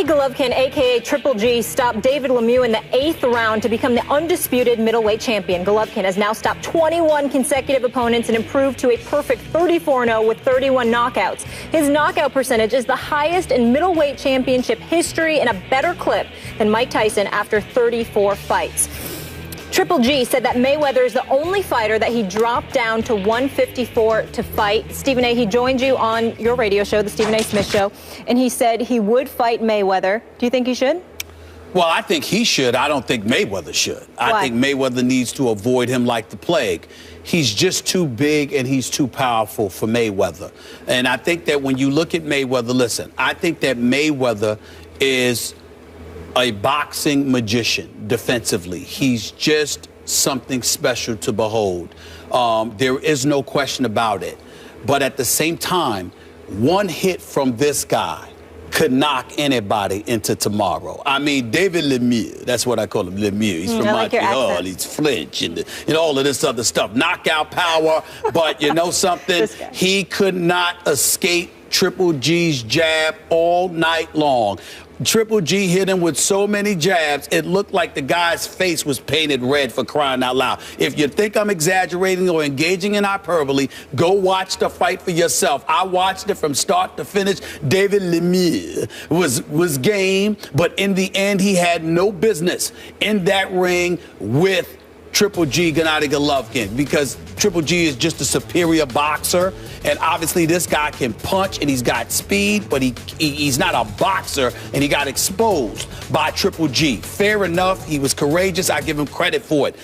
Gennady Golovki, a.k.a. Triple G, stopped David Lemieux in the 8th round to become the undisputed middleweight champion. Golovki has now stopped 21 consecutive opponents and improved to a perfect 34-0 with 31 knockouts. His knockout percentage is the highest in middleweight championship history and a better clip than Mike Tyson after 34 fights. Triple G said that Mayweather is the only fighter that he dropped down to 154 to fight. Stephen A., he joined you on your radio show, the Stephen A. Smith Show, and he said he would fight Mayweather. Do you think he should? Well, I think he should. I don't think Mayweather should. Why? I think Mayweather needs to avoid him like the plague. He's just too big and he's too powerful for Mayweather. And I think that when you look at Mayweather, listen, I think that Mayweather is a boxing magician defensively. He's just something special to behold. There is no question about it. But at the same time, one hit from this guy could knock anybody into tomorrow. I mean, David Lemieux, that's what I call him, Lemieux. He's from Montreal, he's French, and all of this other stuff. Knockout power, but you know something? He could not escape Triple G's jab all night long. Triple G hit him with so many jabs, it looked like the guy's face was painted red, for crying out loud. If you think I'm exaggerating or engaging in hyperbole, go watch the fight for yourself. I watched it from start to finish. David Lemieux was game, but in the end, he had no business in that ring with Triple G, Gennady Golovki, because Triple G is just a superior boxer, and obviously this guy can punch and he's got speed, but he's not a boxer, and he got exposed by Triple G. Fair enough, he was courageous. I give him credit for it.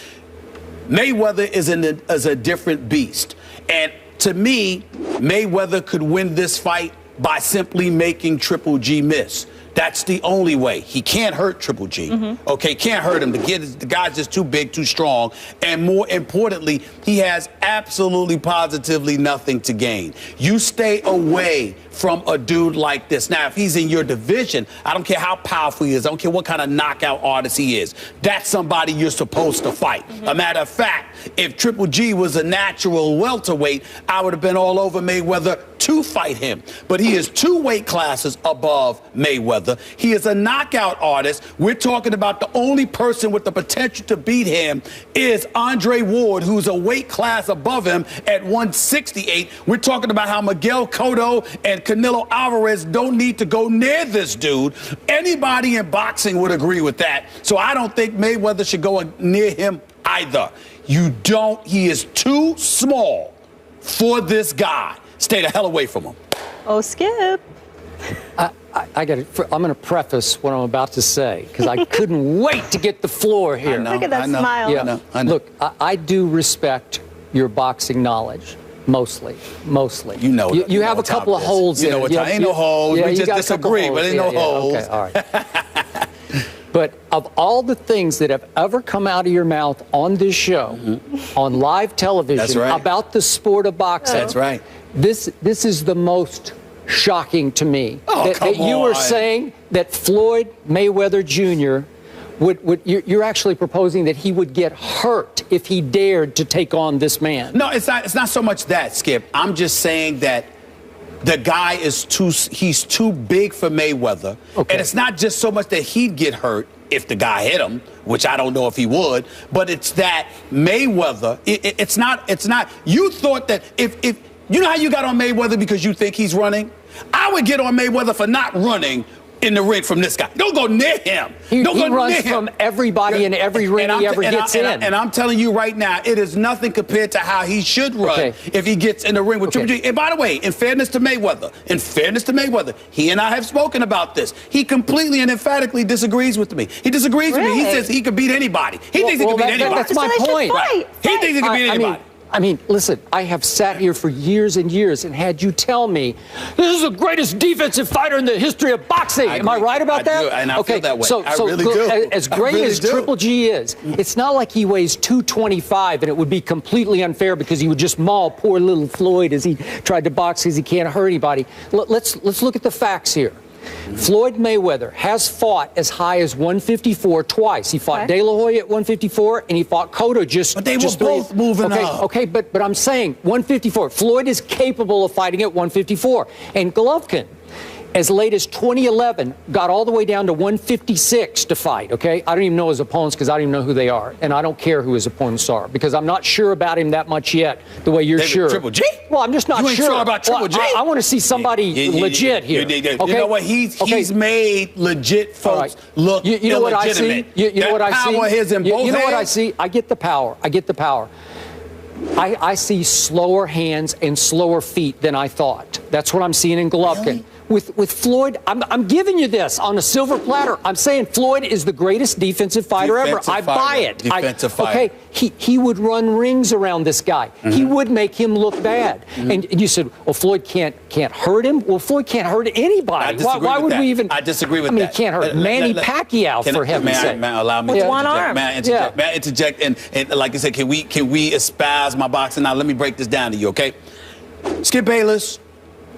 Mayweather is a different beast, and to me, Mayweather could win this fight by simply making Triple G miss. That's the only way. He can't hurt Triple G. Okay, can't hurt him. The guy's just too big, too strong. And more importantly, he has absolutely, positively nothing to gain. You stay away from a dude like this. Now, if he's in your division, I don't care how powerful he is. I don't care what kind of knockout artist he is. That's somebody you're supposed to fight. A matter of fact, if Triple G was a natural welterweight, I would have been all over Mayweather to fight him. But he is 2 weight classes above Mayweather. He is a knockout artist. We're talking about the only person with the potential to beat him is Andre Ward, who's a weight class above him at 168. We're talking about how Miguel Cotto and Canelo Alvarez don't need to go near this dude. Anybody in boxing would agree with that. So I don't think Mayweather should go near him either. He is too small for this guy. Stay the hell away from him. Oh, Skip. I got it. I'm going to preface what I'm about to say because I couldn't wait to get the floor here. Look at that smile. Yeah. I know. Look, I do respect your boxing knowledge. Mostly. You know it. You have a couple of holes in it. Ain't no holes. We just disagree, but ain't no holes. Okay, all right. But of all the things that have ever come out of your mouth on this show, on live television, about the sport of boxing, that's right. This is the most shocking to me. Oh, that you were saying that Floyd Mayweather Jr. You're actually proposing that he would get hurt if he dared to take on this man. No, it's not so much that, Skip. I'm just saying that the guy is he's too big for Mayweather. Okay. And it's not just so much that he'd get hurt if the guy hit him, which I don't know if he would, but it's that Mayweather, it's not, you thought that if you know how you got on Mayweather because you think he's running? I would get on Mayweather for not running in the ring from this guy. Don't go near him. He runs from everybody in every ring he ever gets in. And I'm telling you right now, it is nothing compared to how he should run if he gets in the ring with Triple G. And by the way, in fairness to Mayweather, he and I have spoken about this. He completely and emphatically disagrees with me. He disagrees with me. He says he could beat anybody. He thinks he can beat anybody. That's my point. Right. He thinks he can beat anybody. I mean, listen, I have sat here for years and years and had you tell me this is the greatest defensive fighter in the history of boxing. Am I right about that? Do, and I feel that way. So really do. As great as Triple G is, it's not like he weighs 225 and it would be completely unfair because he would just maul poor little Floyd as he tried to box because he can't hurt anybody. Let's look at the facts here. Floyd Mayweather has fought as high as 154 twice. He fought De La Hoya at 154, and he fought Cotto But they were both moving up. Okay, but I'm saying 154. Floyd is capable of fighting at 154. And Golovkin, as late as 2011, got all the way down to 156 to fight, okay? I don't even know his opponents because I don't even know who they are. And I don't care who his opponents are because I'm not sure about him that much yet, the way you're sure. Triple G? Well, I'm just not you ain't sure. About Triple G? I want to see somebody legit here. You know what? He's made legit folks look you know what I see? You know what I see? Power is in both you know hands? what I see? I get the power. I see slower hands and slower feet than I thought. That's what I'm seeing in Golovkin. Really? With Floyd, I'm giving you this on a silver platter. I'm saying Floyd is the greatest defensive fighter ever. I buy it. Defensive fighter. Okay, he would run rings around this guy. He would make him look bad. And you said, well, Floyd can't hurt him. Well, Floyd can't hurt anybody. Why would we even? I disagree with that. I mean, he can't hurt Manny Pacquiao for heaven's sake. Allow me with to one arm. May I interject? And like I said, can we espouse my boxing? Now let me break this down to you, okay? Skip Bayless.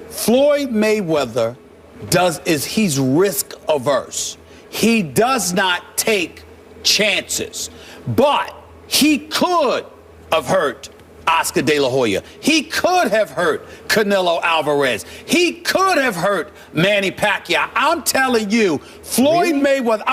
Floyd Mayweather he's risk averse. He does not take chances. But he could have hurt Oscar De La Hoya. He could have hurt Canelo Alvarez. He could have hurt Manny Pacquiao. I'm telling you, Floyd Mayweather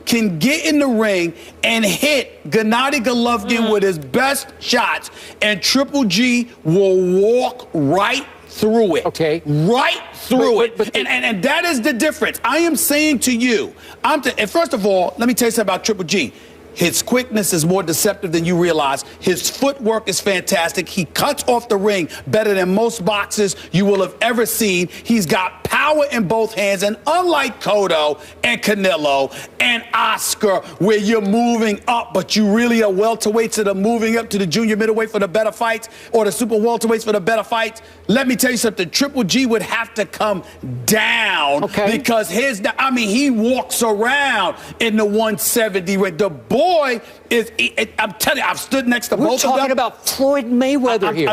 can get in the ring and hit Gennady Golovki with his best shots, and Triple G will walk right through it. Okay. Right through it. And that is the difference. I am saying to you, and first of all, let me tell you something about Triple G. His quickness is more deceptive than you realize. His footwork is fantastic. He cuts off the ring better than most boxers you will have ever seen. He's got power in both hands. And unlike Cotto and Canelo and Oscar, where you're moving up, but you really are welterweights that are moving up to the junior middleweight for the better fights or the super welterweights for the better fights, let me tell you something. Triple G would have to come down because he walks around in the 170 range. The boy I'm telling you, I've stood next to both of them. We're talking about Floyd Mayweather here.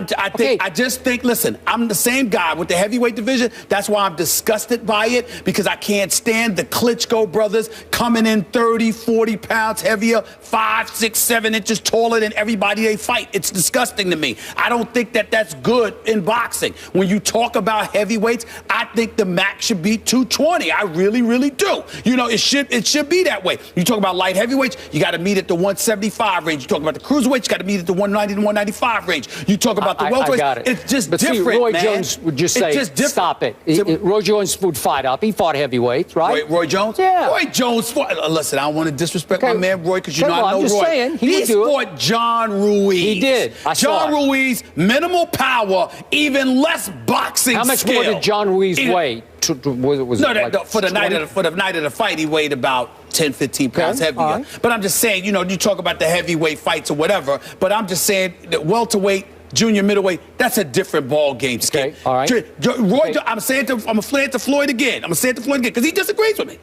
I just think, listen, I'm the same guy with the heavyweight division. That's why I'm disgusted by it, because I can't stand the Klitschko brothers coming in 30, 40 pounds heavier, 5, 6, 7 inches taller than everybody they fight. It's disgusting to me. I don't think that's good in boxing. When you talk about heavyweights, I think the max should be 220. I really, really do. You know, it should be that way. You talk about light heavyweights, you got to meet at the 175 range. You talk about the cruiserweights, you got to meet at the 190 to 195 range. You talk about the welterweights. I got it. It's just different, see, Roy man. Jones would just say, stop it. Roy Jones would fight up. He fought heavyweights, right? Roy Jones? Yeah. Roy Jones fought. Listen, I don't want to disrespect my man Roy, because you know I know I'm just Roy. saying, he fought John Ruiz. He did. John Ruiz, minimal power, even less boxing skill. How much more did John Ruiz weigh? For the night of the fight, he weighed about 10, 15 pounds heavier. Right. But I'm just saying, you talk about the heavyweight fights or whatever, but I'm just saying that welterweight, junior middleweight, that's a different ball game, Skip. All right. Roy, I'm going to say it to Floyd again. Because he disagrees with me.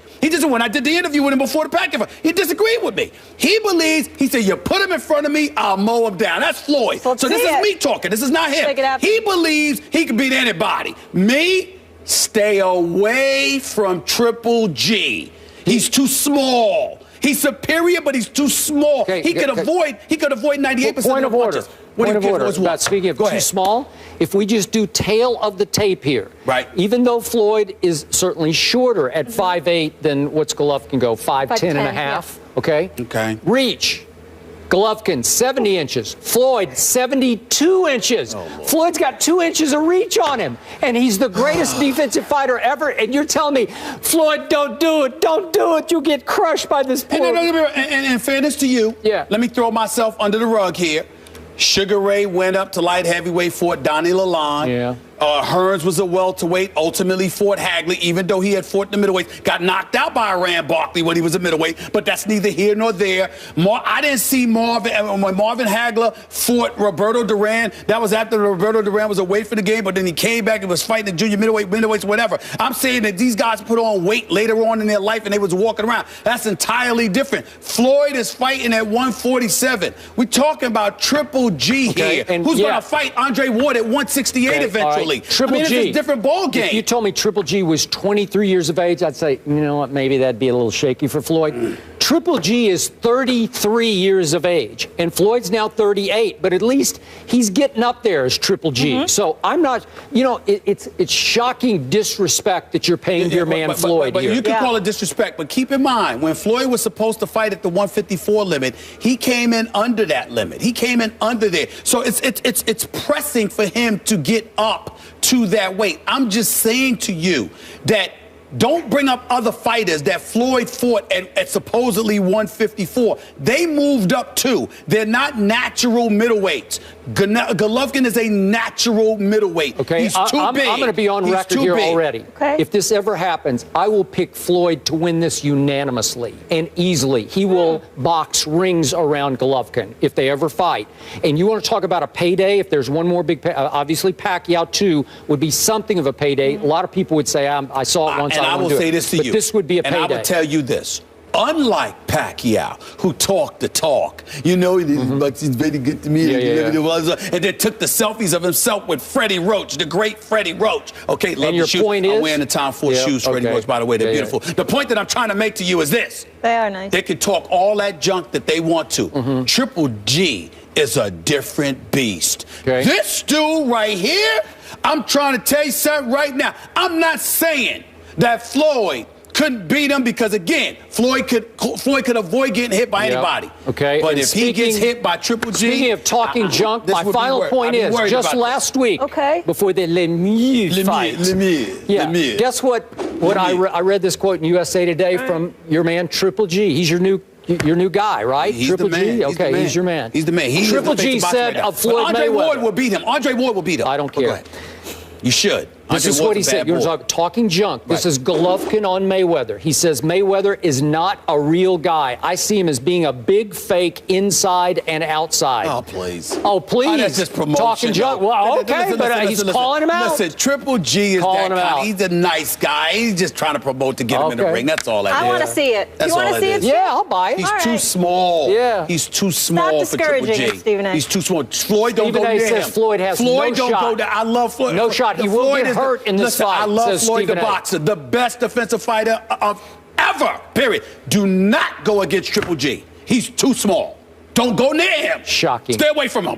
When I did the interview with him before the Pacquiao fight, he disagreed with me. He said, you put him in front of me, I'll mow him down. That's Floyd. So this is me talking. This is not him. He believes he can beat anybody. Me? Stay away from Triple G. He's too small. He's superior, but he's too small. He could avoid 98% of the punches. Point of order. Speaking of too small, if we just do tail of the tape here, right? Even though Floyd is certainly shorter at 5'8" than what's Golovkin go 5'10" and a half. Yeah. Okay. Reach. Golovkin, 70 inches. Floyd, 72 inches. Floyd's got 2 inches of reach on him, and he's the greatest defensive fighter ever. And you're telling me, Floyd, don't do it. Don't do it. You get crushed by this poor... And in fairness to you, let me throw myself under the rug here. Sugar Ray went up to light heavyweight, fought Donnie Lalonde. Yeah. Hearns was a welterweight, ultimately fought Hagley, even though he had fought in the middleweight. Got knocked out by Iran Barkley when he was a middleweight, but that's neither here nor there. I didn't see Marvin, when Marvin Hagler fought Roberto Duran. That was after Roberto Duran was away for the game, but then he came back and was fighting the junior middleweights, whatever. I'm saying that these guys put on weight later on in their life and they was walking around. That's entirely different. Floyd is fighting at 147. We're talking about Triple G here, who's going to fight Andre Ward at 168 eventually. Triple G. It's a different ball game. If you told me Triple G was 23 years of age, I'd say, you know what, maybe that'd be a little shaky for Floyd. Triple G is 33 years of age, and Floyd's now 38, but at least he's getting up there as Triple G. So I'm not, it's shocking disrespect that you're paying to your man Floyd here. You can call it disrespect, but keep in mind, when Floyd was supposed to fight at the 154 limit, he came in under that limit. He came in under there. So it's pressing for him to get up to that weight. I'm just saying to you that don't bring up other fighters that Floyd fought at supposedly 154. They moved up too. They're not natural middleweights. Golovkin is a natural middleweight. Okay, he's too big. I'm going to be on record here already. Okay. If this ever happens, I will pick Floyd to win this unanimously and easily. He will box rings around Golovkin if they ever fight. And you want to talk about a payday? If there's one more big obviously Pacquiao too would be something of a payday. A lot of people would say, I saw it once. And I will say this to you. But this would be a payday. And I will tell you this. Unlike Pacquiao, who talked the talk, like he's very good to me, and then took the selfies of himself with Freddie Roach, the great Freddie Roach. Okay, love and your the shoes. point is? I'm wearing the Tom Ford shoes, Freddie Roach, by the way. They're beautiful. Yeah. The point that I'm trying to make to you is this. They are nice. They can talk all that junk that they want to. Triple G is a different beast. Okay. This dude right here, I'm trying to tell you something right now. I'm not saying that Floyd couldn't beat him because, again, Floyd could avoid getting hit by anybody. Okay. But if he gets hit by Triple G... Speaking of talking junk, my final point is, just last week, before the Lemieux fight... Lemieux. Guess what I read this quote in USA Today from your man Triple G. He's your new guy, right? He's Triple the man. G? Okay, he's your man. He's the man. Triple G said of Floyd Andre Mayweather... Ward will beat him. Andre Ward will beat him. I don't care. You should. This is what he said. You're talking junk. This is Golovkin on Mayweather. He says Mayweather is not a real guy. I see him as being a big fake inside and outside. Oh, please. Oh, please. Oh, that's just promotion. Talking junk. Well, okay, but he's calling him out. Listen, Triple G is that guy. He's a nice guy. He's just trying to promote to get him in the ring. That's all that is. I want to see it. You want to see it? Yeah, I'll buy it. He's too small. Yeah. He's too small for Triple G. Stephen A. He's too small. Floyd don't go near him. Says Floyd has no shot. I love Floyd. No shot. He will get hurt in this fight. I love Floyd the boxer, the best defensive fighter of ever, period. Do not go against Triple G. He's too small. Don't go near him. Shocking. Stay away from him.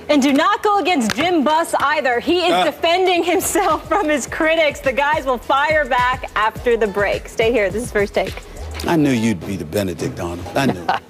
And do not go against Jim Buss either. He is defending himself from his critics. The guys will fire back after the break. Stay here. This is First Take. I knew you'd be the Benedict Arnold. I knew.